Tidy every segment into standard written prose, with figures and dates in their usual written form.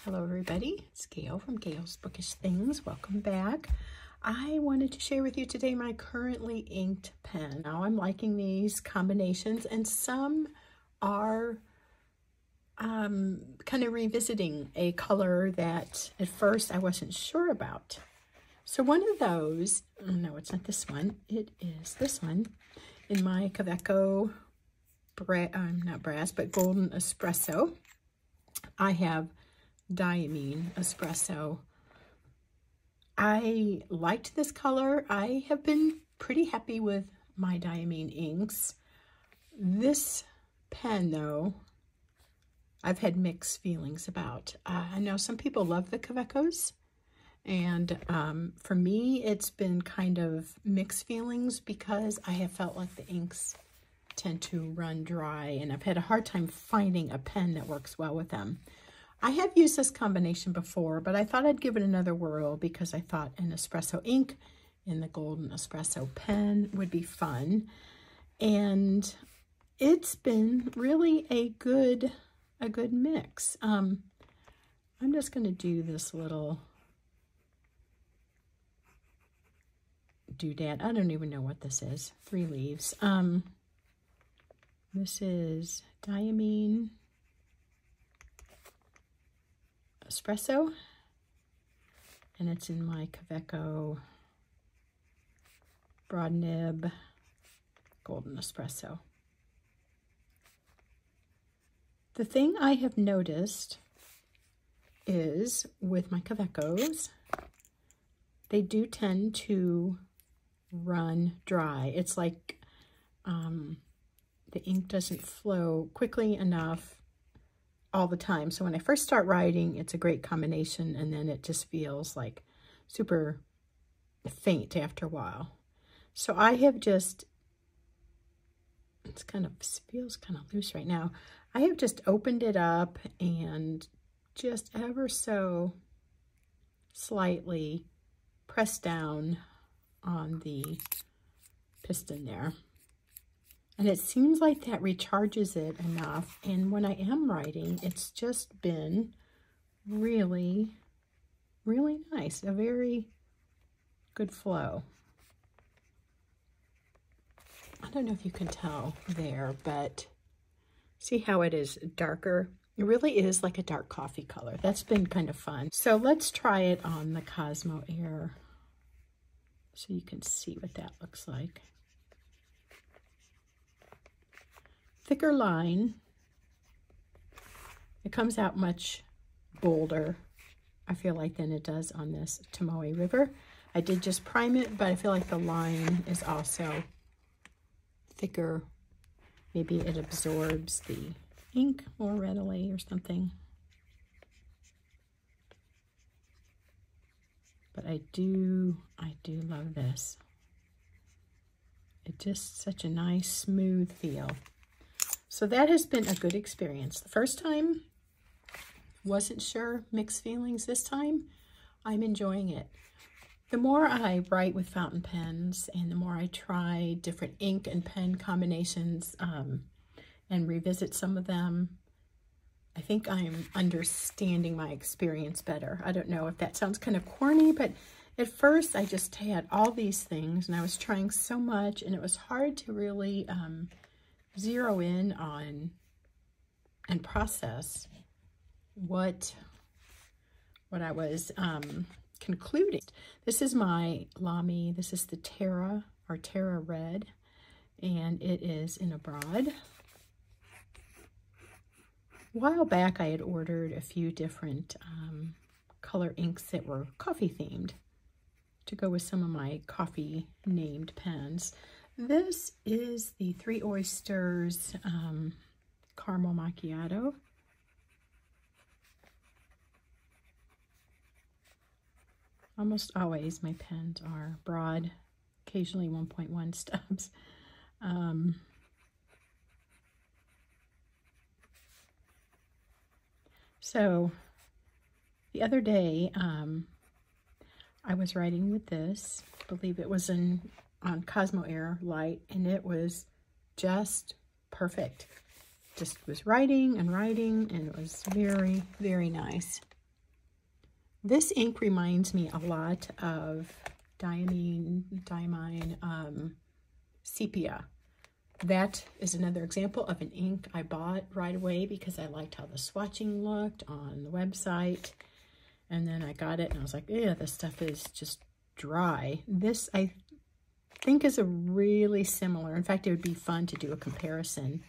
Hello everybody, it's Gail from Gail's Bookish Things. Welcome back. I wanted to share with you today my currently inked pen. Now I'm liking these combinations, and some are kind of revisiting a color that at first I wasn't sure about. So one of those, no, it's not this one, it is this one in my Kaweco, not brass, but golden espresso. I have Diamine espresso. I liked this color. I have been pretty happy with my Diamine inks. This pen, though, I've had mixed feelings about. I know some people love the Kawecos, and for me, it's been kind of mixed feelings because I have felt like the inks tend to run dry, and I've had a hard time finding a pen that works well with them. I have used this combination before, but I thought I'd give it another whirl because I thought an espresso ink in the golden espresso pen would be fun. And it's been really a good mix. I'm just going to do this little doodad. I don't even know what this is. 3 leaves. This is Diamine espresso, and it's in my Kaweco broad nib golden espresso. The thing I have noticed is with my Kawecos, they do tend to run dry. It's like the ink doesn't flow quickly enough all the time. So when I first start writing, it's a great combination, and then it just feels like super faint after a while. So I have just, feels kind of loose right now. I have just opened it up and just ever so slightly pressed down on the piston there. And it seems like that recharges it enough. And when I am writing, it's just been really, really nice. A very good flow. I don't know if you can tell there, but see how it is darker? It really is like a dark coffee color. That's been kind of fun. So let's try it on the Cosmo Air so you can see what that looks like. Thicker line. It comes out much bolder, I feel like, than it does on this Tomoe River. I did just prime it, but I feel like the line is also thicker. Maybe it absorbs the ink more readily or something. But I do love this. It's just such a nice, smooth feel. So that has been a good experience. The first time, wasn't sure, mixed feelings. This time, I'm enjoying it. The more I write with fountain pens and the more I try different ink and pen combinations and revisit some of them, I think I'm understanding my experience better. I don't know if that sounds kind of corny, but at first I just had all these things and I was trying so much, and it was hard to really zero in on and process what I was concluding. This is my Lamy. This is the Terra or Terra Red, and it is in a broad. A while back I had ordered a few different color inks that were coffee themed to go with some of my coffee named pens. This is the Three Oysters Caramel Macchiato. Almost always my pens are broad, occasionally 1.1 stubs. So the other day I was writing with this. I believe it was on Cosmo Air Light, and it was just perfect. Just was writing and writing, and it was very, very nice. This ink reminds me a lot of Diamine Sepia. That is another example of an ink I bought right away because I liked how the swatching looked on the website. And then I got it and I was like, yeah, this stuff is just dry. This, I think, is a really similar. In fact, it would be fun to do a comparison.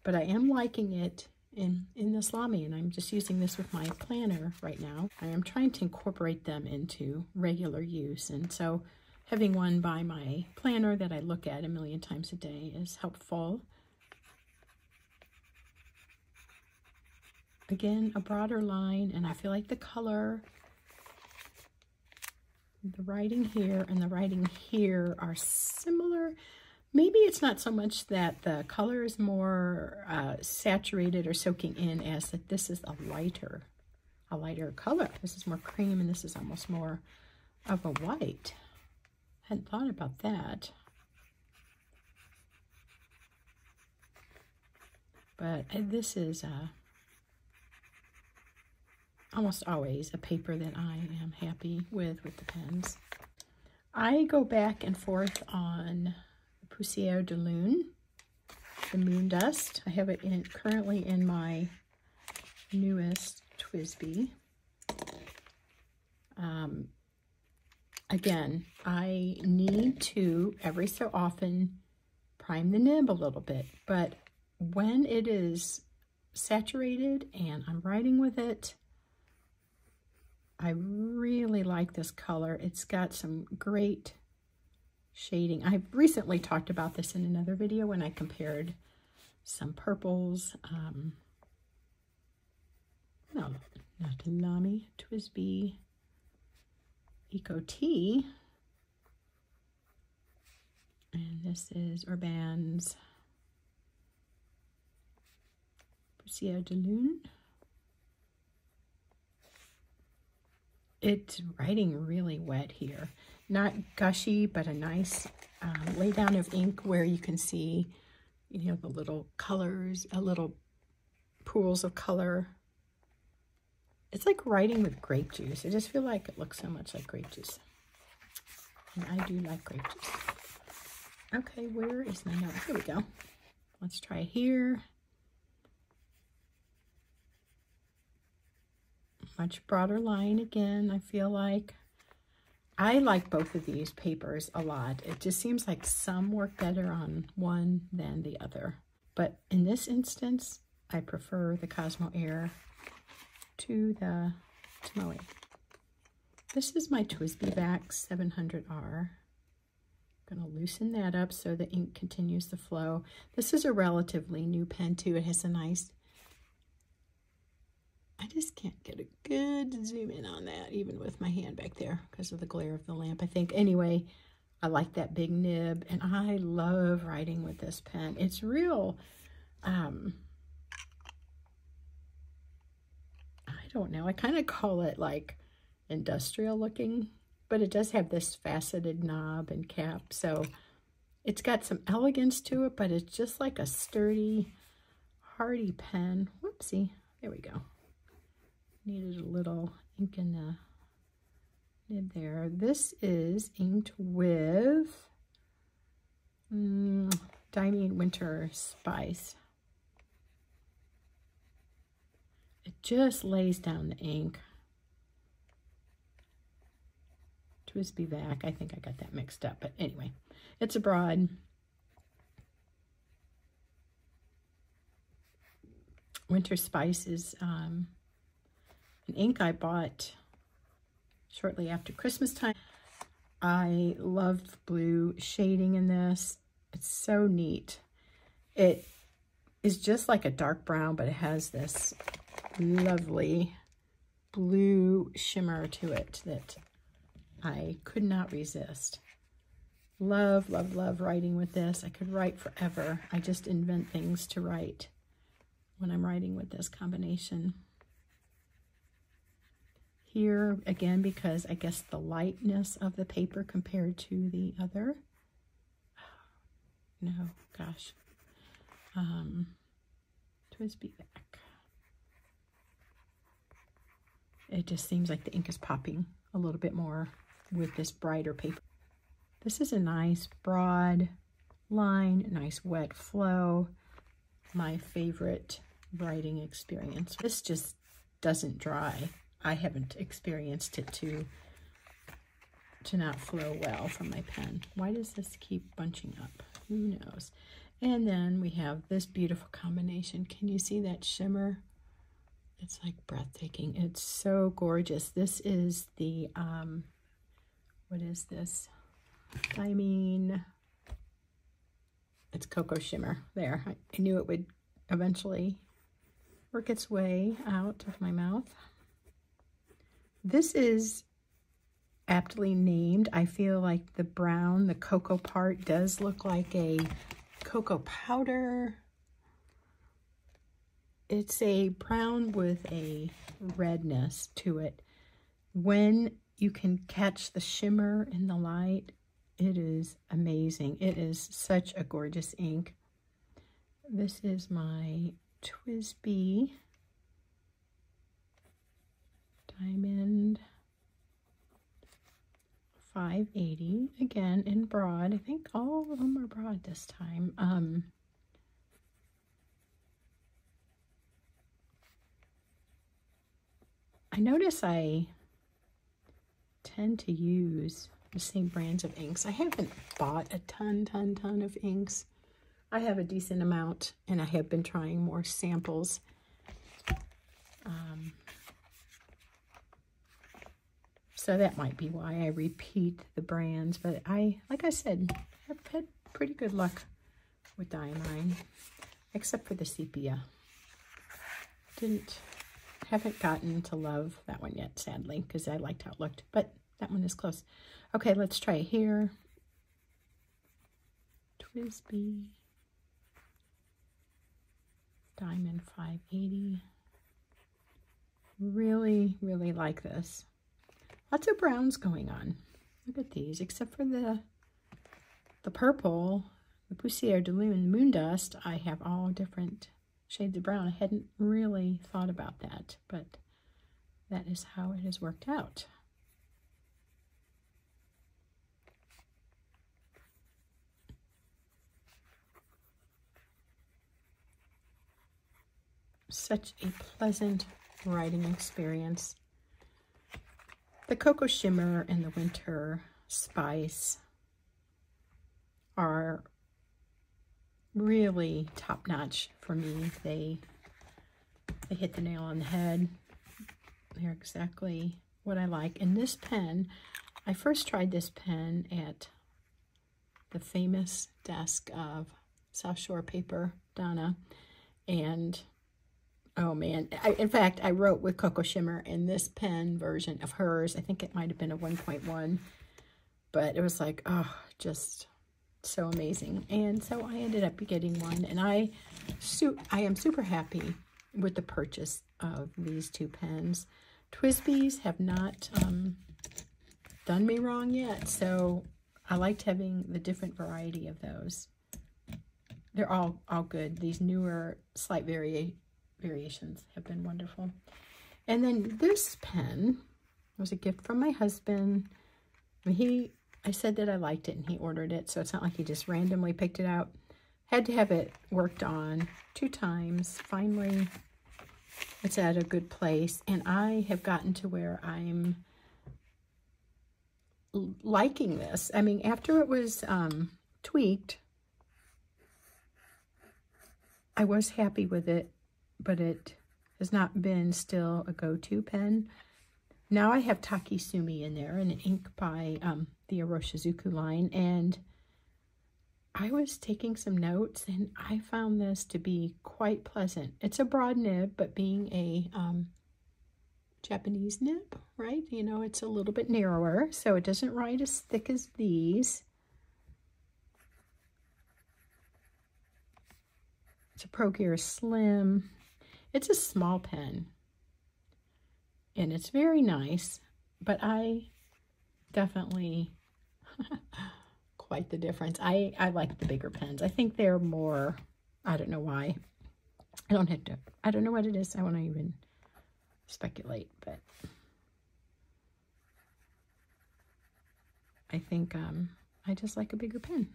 But I am liking it in this Lamy, and I'm just using this with my planner right now. I am trying to incorporate them into regular use, and so having one by my planner that I look at a million times a day is helpful. Again, a broader line, and I feel like the color, the writing here and the writing here are similar. Maybe it's not so much that the color is more saturated or soaking in as that this is a lighter color. This is more cream and this is almost more of a white. Hadn't thought about that. But this is almost always a paper that I am happy with the pens. I go back and forth on Poussière de Lune, the Moon Dust. I have it currently in my newest TWSBI. Again, I need to, every so often, prime the nib a little bit, but when it is saturated and I'm writing with it, I really like this color. It's got some great shading. I recently talked about this in another video when I compared some purples. No, not Lamy, TWSBI Eco Tea. And this is Urban's Poussière de Lune. It's writing really wet here. Not gushy, but a nice lay down of ink where you can see, you know, the little colors, little pools of color. It's like writing with grape juice. I just feel like it looks so much like grape juice. And I do like grape juice. Okay, where is my note? Here we go. Let's try here. Much broader line again, I feel like. I like both of these papers a lot. It just seems like some work better on one than the other. But in this instance, I prefer the Cosmo Air to the Tomoe. This is my TWSBI Back 700R. I'm going to loosen that up so the ink continues to flow. This is a relatively new pen too. It has a nice, I just can't get a good zoom in on that, even with my hand back there because of the glare of the lamp, I think. Anyway, I like that big nib, and I love writing with this pen. It's real, I don't know, I kind of call it like industrial looking, but it does have this faceted knob and cap, so it's got some elegance to it, but it's just like a sturdy, hardy pen. Whoopsie, there we go. Needed a little ink in the nib there. This is inked with Diamine Winter Spice. It just lays down the ink. TWSBI Vac, I think I got that mixed up, but anyway, it's a broad. Winter Spice is an ink I bought shortly after Christmas time. I loved blue shading in this. It's so neat. It is just like a dark brown, but it has this lovely blue shimmer to it that I could not resist. Love, love, love writing with this. I could write forever. I just invent things to write when I'm writing with this combination. Here, again, because I guess the lightness of the paper compared to the other. No, gosh. TWSBI Vac. It just seems like the ink is popping a little bit more with this brighter paper. This is a nice broad line, nice wet flow. My favorite writing experience. This just doesn't dry. I haven't experienced it to not flow well from my pen. Why does this keep bunching up? Who knows? And then we have this beautiful combination. Can you see that shimmer? It's like breathtaking. It's so gorgeous. This is the, what is this? I mean, it's Cocoa Shimmer. There, I knew it would eventually work its way out of my mouth. This is aptly named. I feel like the brown, the cocoa part does look like a cocoa powder. It's a brown with a redness to it. When you can catch the shimmer in the light, it is amazing. It is such a gorgeous ink. This is my TWSBI Diamond 580, again in broad. I think all of them are broad this time. I notice I tend to use the same brands of inks. I haven't bought a ton of inks. I have a decent amount, and I have been trying more samples. So that might be why I repeat the brands, but like I said, have had pretty good luck with Diamine, except for the sepia. Haven't gotten to love that one yet, sadly, because I liked how it looked, but that one is close. Okay, let's try it here. TWSBI Diamond 580. Really, really like this. Lots of browns going on. Look at these, except for the purple, the Poussière de Lune Moon Dust. I have all different shades of brown. I hadn't really thought about that, but that is how it has worked out. Such a pleasant writing experience. The Cocoa Shimmer and the Winter Spice are really top-notch for me. They hit the nail on the head. They're exactly what I like. And this pen, I first tried this pen at the famous desk of South Shore Paper, Donna, and oh man, in fact, I wrote with Cocoa Shimmer in this pen version of hers. I think it might have been a 1.1, but it was like, oh, just so amazing. And so I ended up getting one, and I am super happy with the purchase of these two pens. TWSBIs have not done me wrong yet, so I liked having the different variety of those. They're all good. These newer slight variations have been wonderful. And then this pen was a gift from my husband. I said that I liked it and he ordered it, so it's not like he just randomly picked it out. Had to have it worked on 2 times. Finally, it's at a good place, and I have gotten to where I'm liking this. I mean, after it was tweaked, I was happy with it, but it has not been still a go-to pen. Now I have Takisumi in there, an ink by the Iroshizuku line, and I was taking some notes, and I found this to be quite pleasant. It's a broad nib, but being a Japanese nib, right? You know, it's a little bit narrower, so it doesn't write as thick as these. It's a ProGear Slim. It's a small pen, and it's very nice, but I definitely quite the difference. I like the bigger pens. I think they're more, I don't know why. I don't know what it is. I want to even speculate, but I think I just like a bigger pen.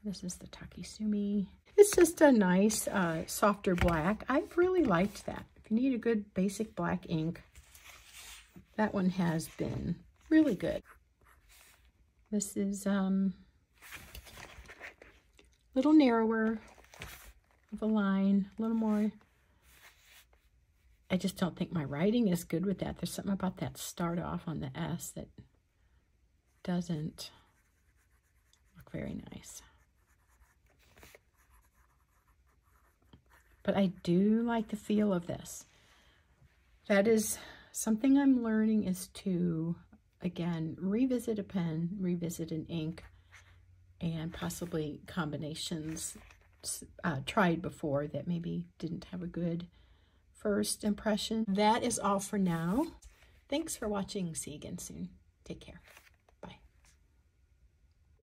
This is the Takesumi. It's just a nice, softer black. I've really liked that. If you need a good basic black ink, that one has been really good. This is a little narrower of a line, a little more. I just don't think my writing is good with that. There's something about that start off on the S that doesn't look very nice. But I do like the feel of this. That is something I'm learning, is to, again, revisit a pen, revisit an ink, and possibly combinations tried before that maybe didn't have a good first impression. That is all for now. Thanks for watching. See you again soon. Take care.